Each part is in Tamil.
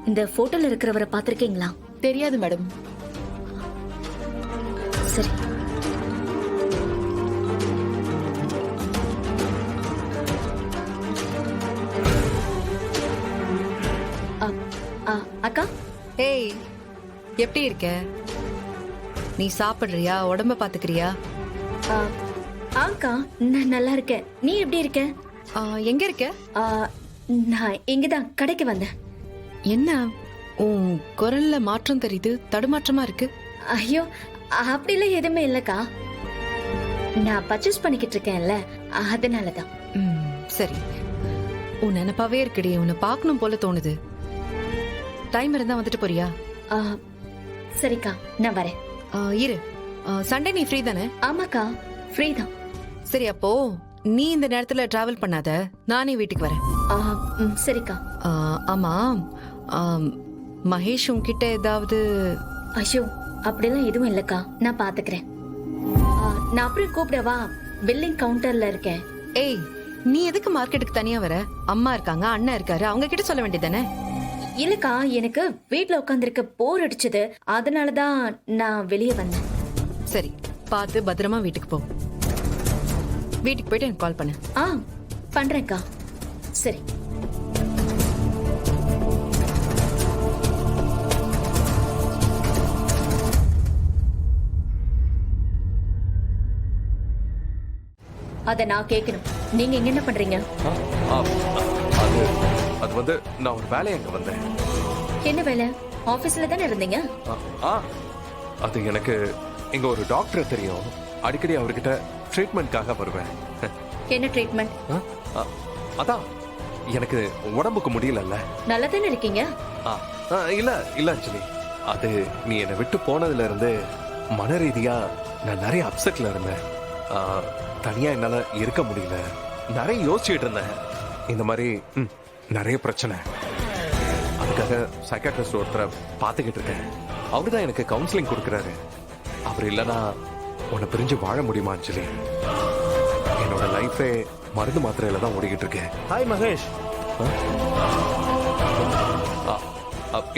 இந்த போட்டோல இருக்கிறவரை பாத்திருக்கீங்களா? தெரியாது மேடம். சரி. அக்கா. ஏய், எப்படி இருக்க? நீ சாப்பிடுறியா? உடம்ப பாத்துக்கிறியா? அக்கா, நான் நல்லா இருக்கேன். நீ எப்படி இருக்க? எங்க இருக்க? நான் இங்கதான் கடைக்கு வந்தேன். என்ன உன் குரல்ல மாற்றம் தெரியுது, தடுமாற்றமா இருக்கு. ஐயோ, அப்படிலாம் எதுவுமே இல்லக்கா. நான் பர்ச்சேஸ் பண்ணிக்கிட்டு இருக்கேன்ல, அதனாலதான். சரி, உன் நினைப்பாவே இருக்குடி. உன்னை பார்க்கணும் போல தோணுது. டைம் இருந்தா வந்துட்டு போறியா? சரிக்கா, நான் வரேன். இரு. சண்டே நீ ஃப்ரீ தானே? ஆமாக்கா, ஃப்ரீ தான். சரி, அப்போ நீ இந்த நேரத்துல டிராவல் பண்ணாத, நானே வீட்டுக்கு வரேன். சரிக்கா. ஆமா, மகேஷ் உன்கிட்ட ஏதாவது? ஐயோ, அப்படிலாம் எதுவும் இல்லக்கா, நான் பாத்துக்கிறேன். நான் அப்புறம் கூப்பிடவா? பில்லிங் கவுண்டர்ல இருக்கேன். ஏய், நீ எதுக்கு மார்க்கெட்டுக்கு தனியா வர? அம்மா இருக்காங்க, அண்ணன் இருக்காரு, அவங்க கிட்ட சொல்ல வேண்டியதானே? இல்லக்கா, எனக்கு வீட்டுல உட்காந்துருக்க போர் அடிச்சது, அதனாலதான் நான் வெளியே வந்தேன். சரி, பார்த்து பத்திரமா வீட்டுக்கு போ. வீட்டுக்கு போயிட்டு எனக்கு கால் பண்ணு. பண்றேன்க்கா. சரி. அத நான் கேட்கணும். நீங்க இங்க என்ன பண்றீங்க? அது வந்து நான் ஒரு வேலையை அங்க வந்தேன். என்ன வேலை? ஆபீஸ்ல தானே இருந்தீங்க? அது எனக்கு இங்க ஒரு டாக்டர் தெரியும். அடிக்கடி அவர்கிட்ட ட்ரீட்மெண்ட்காக வருவேன். என்ன ட்ரீட்மெண்ட்? அதான் எனக்கு உடம்புக்கு முடியலல்ல. நல்லா தானே இருக்கீங்க? இல்ல இல்ல அஞ்சலி, அது நீ என்னை விட்டு போனதுல இருந்து மன ரீதியா நான் நிறைய அப்செட்ல இருந்தேன். தனியா என்னால இருக்க முடியல. நிறைய யோசிச்சுட்டு இருந்தேன். இந்த மாதிரி நிறைய பிரச்சனை. அதுக்காக சைக்காட்ரிஸ்ட் ஒருத்தரை பார்த்துக்கிட்டு இருக்கேன். அவருதான் எனக்கு கவுன்சிலிங் கொடுக்குறாரு. அவர் இல்லைன்னா உன்னை பிரிஞ்சு வாழ முடியுமா அஞ்சலி? என்னோட லைஃபே மருந்து மாத்திரையில தான் ஓடிக்கிட்டு இருக்கேன். ஹாய் மகேஷ்.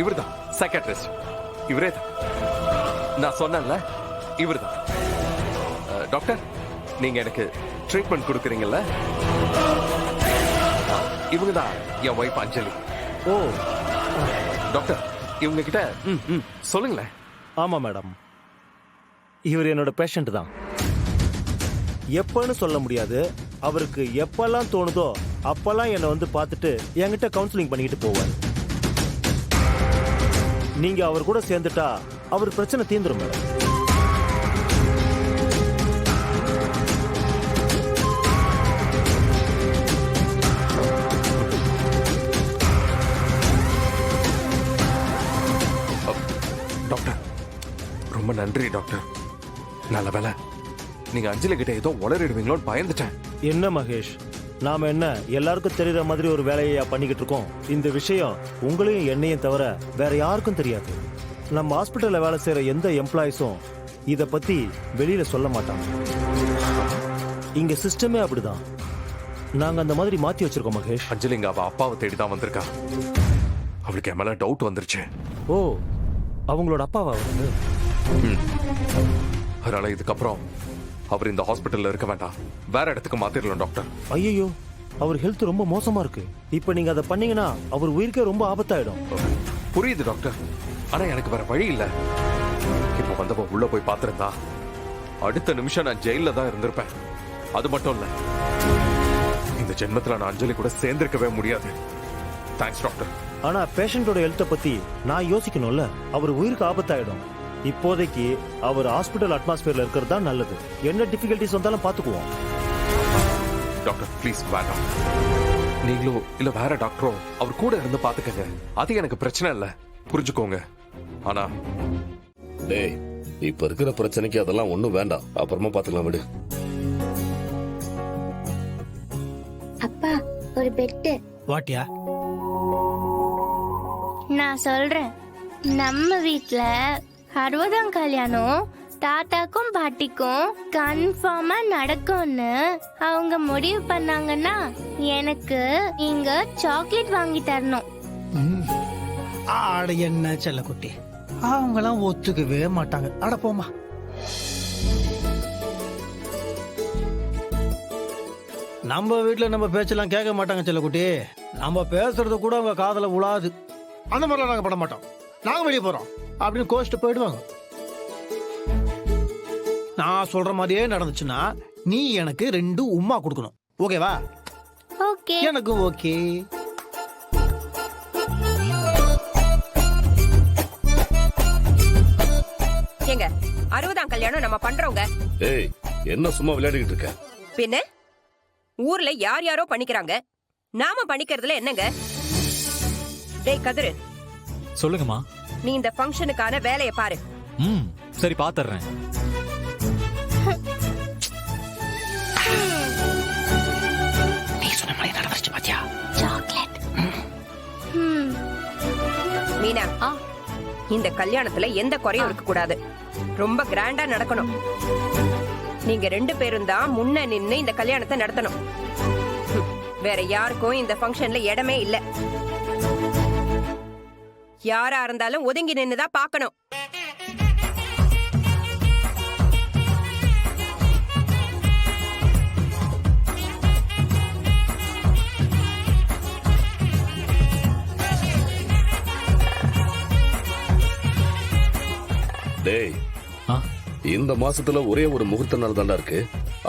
இவர்தான் சைக்காட்ரிஸ்ட். இவரே தான் நான் சொன்னேன்ல, இவர்தான். டாக்டர், நீங்க எனக்கு ட்ரீட்மெண்ட் கொடுக்குறீங்கல்ல? இவங்க தான் என் ஒய்ஃப் அஞ்சலி. ஓ டாக்டர், இவங்க கிட்ட சொல்லுங்களேன். ஆமா மேடம், இவர் என்னோட பேஷண்ட் தான். எப்பன்னு சொல்ல முடியாது. அவருக்கு எப்பெல்லாம் தோணுதோ அப்பெல்லாம் என்னை வந்து பார்த்துட்டு என்கிட்ட கவுன்சிலிங் பண்ணிக்கிட்டு போவார். நீங்க அவர் கூட சேர்ந்துட்டா அவர் பிரச்சனை தீந்துரும் மேடம். டாக்டர், ரொம்ப நன்றி டாக்டர். நல்ல வேலை நீங்க அஞ்சலி கிட்ட ஏதோ உளறிடுவீங்களோன்னு பயந்துட்டேன். என்ன மகேஷ், நாம என்ன எல்லாருக்கும் தெரியற மாதிரி ஒரு வேலையா பண்ணிக்கிட்டு இருக்கோம்? இந்த விஷயம் உங்களையும் என்னையும் தவிர வேற யாருக்கும் தெரியாது. நம்ம ஹாஸ்பிட்டல்ல வேலை செய்யற எந்த எம்ப்ளாயிஸும் இத பத்தி வெளியில சொல்ல மாட்டாங்க. இங்க சிஸ்டமே அப்படிதான். நாங்க அந்த மாதிரி மாத்தி வச்சிருக்கோம் மகேஷ். அஞ்சலிங்க அவ அப்பாவை தேடி தான் வந்திருக்கா. அவளுக்கு என் மேல டவுட் வந்துருச்சு. ஓ, அவங்களோட அப்பாவா வந்து? அதனால இதுக்கப்புறம் அவர் இந்த ஹாஸ்பிட்டல்ல இருக்க வேண்டாம், வேற இடத்துக்கு மாத்திரலாம் டாக்டர். ஐயோ, அவர் ஹெல்த் ரொம்ப மோசமா இருக்கு. இப்ப நீங்க அதை பண்ணீங்கன்னா அவர் உயிருக்கே ரொம்ப ஆபத்தாயிடும். புரியுது டாக்டர், ஆனா எனக்கு வேற வழி இல்ல. இப்ப வந்தவ உள்ள போய் பாத்திருந்தா அடுத்த நிமிஷம் நான் ஜெயில தான் இருந்திருப்பேன். அது மட்டும் இல்ல, இந்த ஜென்மத்துல நான் அஞ்சலி கூட சேர்ந்திருக்கவே முடியாது. Thanks doctor. ஆனா பேஷண்டோட ஹெல்த்தை பத்தி நான் யோசிக்கணும்ல. அவர் உயிருக்கு ஆபத்தாயிடும். இப்போதைக்கு அவர் ஹாஸ்பிட்டல் அட்மாஸ்பியர்ல இருக்கிறது தான் நல்லது. என்ன டிஃபிகல்டிஸ் வந்தாலும் பாத்துக்குவோம். டாக்டர் ப்ளீஸ் வேண்டாம். நீங்களோ இல்ல வேற டாக்டரோ அவர் கூட இருந்து பாத்துக்கங்க. அது எனக்கு பிரச்சனை இல்ல, புரிஞ்சுக்கோங்க. ஆனா டேய், இப்ப இருக்கிற பிரச்சனைக்கு அதெல்லாம் ஒண்ணும் வேண்டாம், அப்புறமா பாத்துக்கலாம் விடு. அப்பா, ஒரு பெட்டு. வாட்டியா? நான் சொல்றேன். நம்ம வீட்ல 60ஆம் கல்யாணம் தாத்தாக்கும் பாட்டிக்கும் கன்ஃபார்மா நடக்கும்னு அவங்க முடிவு பண்ணாங்கன்னா எனக்கு இங்க சாக்லேட் வாங்கி தரணும். ஆட என்ன செல்லக்குட்டி, அவங்களாம் ஒத்துக்கவே மாட்டாங்க. அட போமா. நம்ம வீட்டுல நம்ம பேச்செல்லாம் கேட்க மாட்டாங்க செல்லக்குட்டி. நம்ம பேசுறது கூட அவங்க காதுல உழாது. அந்த மாதிரிலாம் நாங்க பண்ண மாட்டோம். நாங்க வெளியே போறோம் அப்படின்னு கோச்சிட்டு போயிடுவாங்க. நான் சொல்ற மாதிரியே நடந்துச்சுன்னா நீ எனக்கு 2 உம்மா கொடுக்கணும். ஓகேவா? ஓகே. எனக்கு ஓகே. ஏங்க 60ஆம் கல்யாணம் நம்ம பண்றோங்க. ஏய் என்ன சும்மா விளையாடிக்கிட்டு இருக்க? பின்ன ஊர்ல யார் யாரோ பண்ணிக்கிறாங்க, நாம பண்ணிக்கிறதுல என்னங்க? டேய் கதிரு, சொல்லுங்கம்மா. நீ இந்த ஃபங்க்ஷனுக்கான வேலையை பாரு. ம், சரி பாத்துறேன். நீ சொன்ன மாதிரி நடந்துச்சு பாத்தியா? சாக்லேட். மீனா, இந்த கல்யாணத்துல எந்த குறையும் இருக்க கூடாது. ரொம்ப கிராண்டா நடக்கணும். நீங்க 2 பேரும் தான் முன்ன நின்னு இந்த கல்யாணத்தை நடத்தணும். வேற யாருக்கும் இந்த ஃபங்க்ஷன்ல இடமே இல்ல. யாரா இருந்தாலும் ஒதுங்கி நின்னுதான் பார்க்கணும். டேய் ஆ, இந்த மாசத்துல ஒரே ஒரு முகூர்த்த நாள் தாண்டா இருக்கு.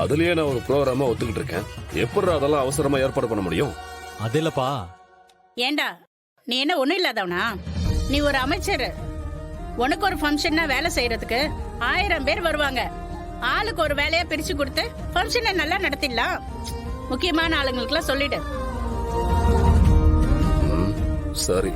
அதுலயே நான் ஒரு ப்ரோக்ராமா ஒத்துக்கிட்டு இருக்கேன். எப்படி அதெல்லாம் அவசரமா ஏற்பாடு பண்ண முடியும்? அது இல்லப்பா. ஏண்டா நீ என்ன ஒண்ணும் இல்லாதவனா? நீ ஒரு அமைச்சர். உனக்கு ஒரு ஃபங்க்ஷன்னா வேலை செய்யறதுக்கு 1000 பேர் வருவாங்க. ஆளுக்கு ஒரு வேலையா பிரிச்சு கொடுத்து ஃபங்க்ஷனை நல்லா நடத்திடலாம். முக்கியமான ஆளுங்களுக்குலாம் சொல்லிடு. சரி.